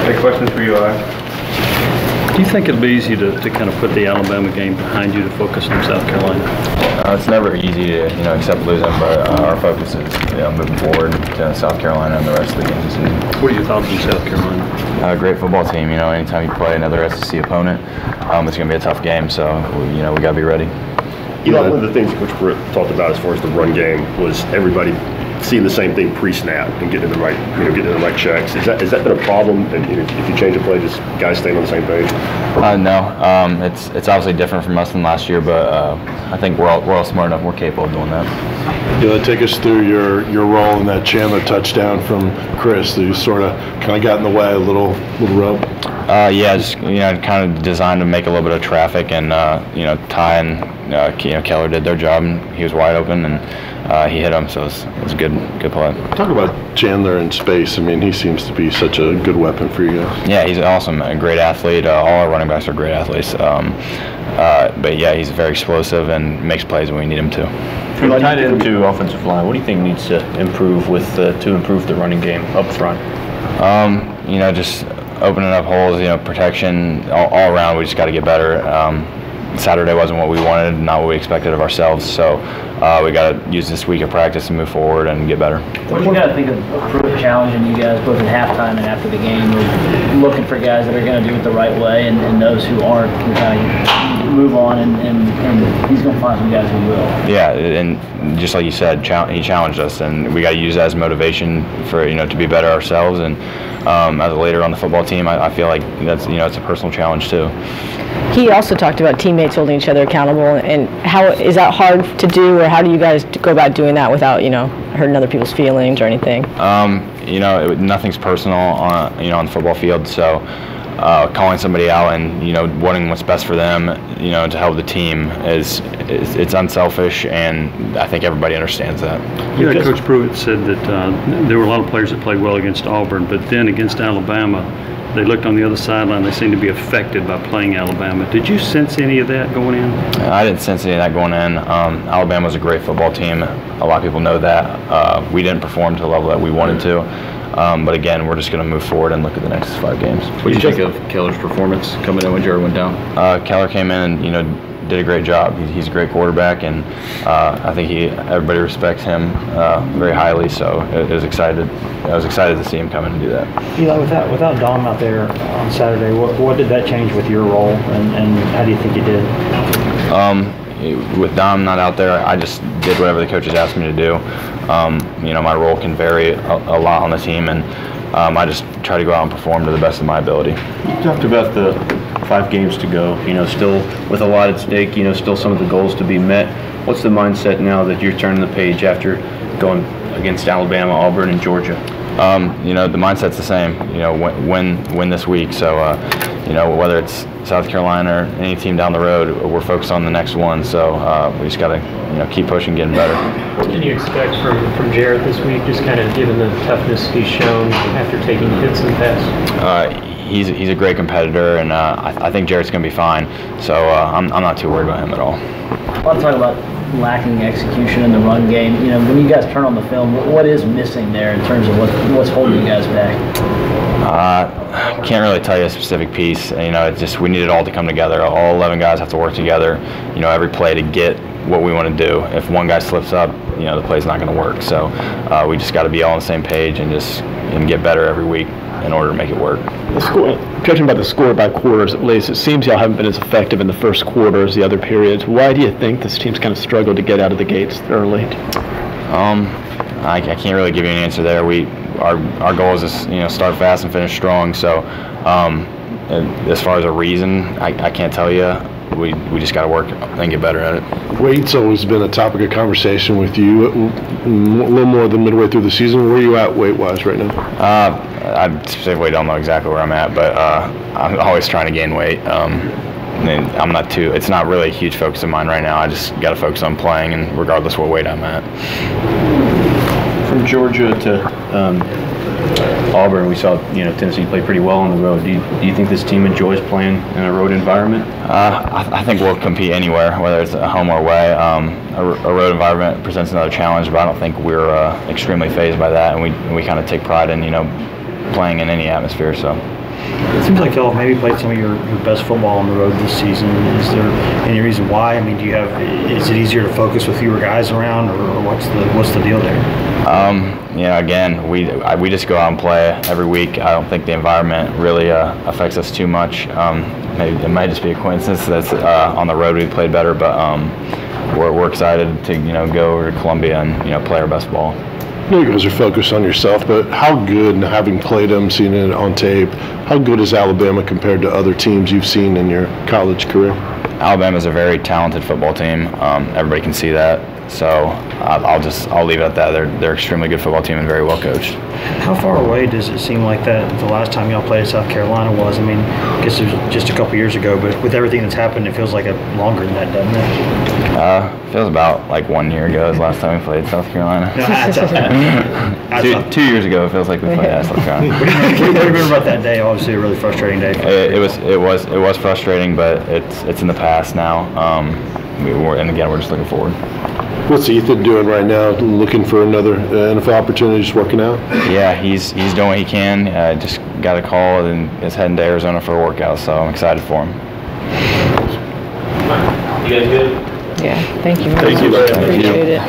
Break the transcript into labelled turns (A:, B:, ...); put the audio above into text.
A: Any questions for you, Eli?
B: Do you think it'll be easy to kind of put the Alabama game behind you to focus on South Carolina?
C: It's never easy to accept losing, but our focus is moving forward to South Carolina and the rest of the games this season.
B: What are your thoughts on South Carolina?
C: A great football team. Anytime you play another SEC opponent, it's going to be a tough game. So we got to be ready.
D: One of the things Coach Britt talked about as far as the run game was everybody seeing the same thing pre-snap and getting the right, getting the right checks. Is that been a problem? And if you change a play, just guys staying on the same page?
C: No, it's obviously different from us than last year, but I think we're all smart enough. We're capable of doing that.
E: Take us through your role in that Chandler touchdown from Chris. You sort of kind of got in the way, a little rub.
C: Just kind of designed to make a little bit of traffic, and Ty and Keller did their job, and he was wide open, and he hit him, so it was a good play.
E: Talk about Chandler in space. He seems to be such a good weapon for you guys.
C: Yeah, he's awesome, a great athlete. All our running backs are great athletes. But yeah, he's very explosive and makes plays when we need him to.
A: From tight end to offensive line, what do you think needs to improve to improve the running game up front?
C: Just opening up holes, protection all around. We just got to get better. Saturday wasn't what we wanted, not what we expected of ourselves. So we got to use this week of practice and move forward and get better.
F: What do you guys think of Pruitt challenging you guys both at halftime and after the game, looking for guys that are going to do it the right way, and those who aren't can kind of move on, and he's going to find some guys who will.
C: Yeah, and just like you said, he challenged us, and we got to use that as motivation for to be better ourselves. And as a leader on the football team, I feel like that's it's a personal challenge too.
G: He also talked about teammates holding each other accountable, and how is that hard to do, or how do you guys go about doing that without hurting other people's feelings or anything?
C: Nothing's personal on the football field, so calling somebody out and wanting what's best for them, to help the team it's unselfish, and I think everybody understands that.
B: Coach Pruitt said that there were a lot of players that played well against Auburn, but then against Alabama, they looked on the other sideline. They seemed to be affected by playing Alabama. Did you sense any of that going in?
C: I didn't sense any of that going in. Alabama's a great football team. A lot of people know that. We didn't perform to the level that we wanted to. But again, we're just going to move forward and look at the next 5 games.
A: What do you think of Keller's performance coming in when Jared went down?
C: Keller came in and did a great job. He's a great quarterback, and I think everybody respects him very highly. So I was excited to see him come in and do that.
H: Eli, without Dom out there on Saturday, what did that change with your role, and how do you think you did?
C: With Dom not out there, I just did whatever the coaches asked me to do. My role can vary a lot on the team, and I just try to go out and perform to the best of my ability.
A: You talked about the 5 games to go, still with a lot at stake, still some of the goals to be met. What's the mindset now that you're turning the page after going against Alabama, Auburn, and Georgia?
C: The mindset's the same. Win this week. So, whether it's South Carolina or any team down the road, we're focused on the next one. So we just got to, keep pushing, getting better.
I: What can you expect from Jarrett this week, just kind of given the toughness he's shown after taking hits in the past?
C: He's a great competitor, and I think Jarrett's going to be fine. So I'm not too worried about him at all.
F: A lot of talk about lacking execution in the run game. When you guys turn on the film, what is missing there in terms of what's holding you guys back?
C: Can't really tell you a specific piece. It's just we need it all to come together. All 11 guys have to work together. Every play to get what we want to do. If one guy slips up, the play's not going to work. So we just got to be all on the same page and get better every week in order to make it work.
J: Judging by the score by quarters, at least, it seems y'all haven't been as effective in the first quarter as the other periods. Why do you think this team's kind of struggled to get out of the gates early?
C: I can't really give you an answer there. Our goal is to start fast and finish strong. So as far as a reason, I can't tell you. We just got to work and get better at it.
E: Weight's always been a topic of conversation with you. A little more than midway through the season. Where are you at weight-wise right now?
C: I specifically don't know exactly where I'm at, but I'm always trying to gain weight. And I'm not too. It's not really a huge focus of mine right now. I just got to focus on playing, and regardless what weight I'm at.
A: From Georgia to Auburn, we saw Tennessee play pretty well on the road. Do you think this team enjoys playing in a road environment?
C: I think we'll compete anywhere, whether it's at home or away. A road environment presents another challenge, but I don't think we're extremely fazed by that, and we kind of take pride in playing in any atmosphere. So.
H: It seems like y'all have maybe played some of your best football on the road this season. Is there any reason why? I mean, is it easier to focus with fewer guys around, or what's the deal there?
C: Again, we just go out and play every week. I don't think the environment really affects us too much. Maybe it might just be a coincidence that's on the road we played better, but we're excited to go over to Columbia and play our best ball.
E: I know you guys are focused on yourself, but how good, and having played them, seen it on tape, how good is Alabama compared to other teams you've seen in your college career?
C: Alabama's a very talented football team. Everybody can see that. So I'll leave it at that. They're an extremely good football team and very well coached.
H: How far away does it seem like that the last time y'all played at South Carolina was? I mean, I guess it was just a couple years ago, but with everything that's happened, it feels like longer than that, doesn't it?
C: Feels about like 1 year ago is the last time we played South Carolina.
H: No,
C: 2 years ago, it feels like we played at South Carolina.
H: What do you remember about that day? Obviously, a really frustrating day.
C: It was frustrating, but it's in the past now. And again, we're just looking forward.
E: What's Ethan doing right now? Looking for another NFL opportunity, just working out?
C: Yeah, he's doing what he can. Just got a call and is heading to Arizona for a workout, so I'm excited for him.
A: You guys good?
G: Yeah, thank you.
E: Thank you.
G: Appreciate it.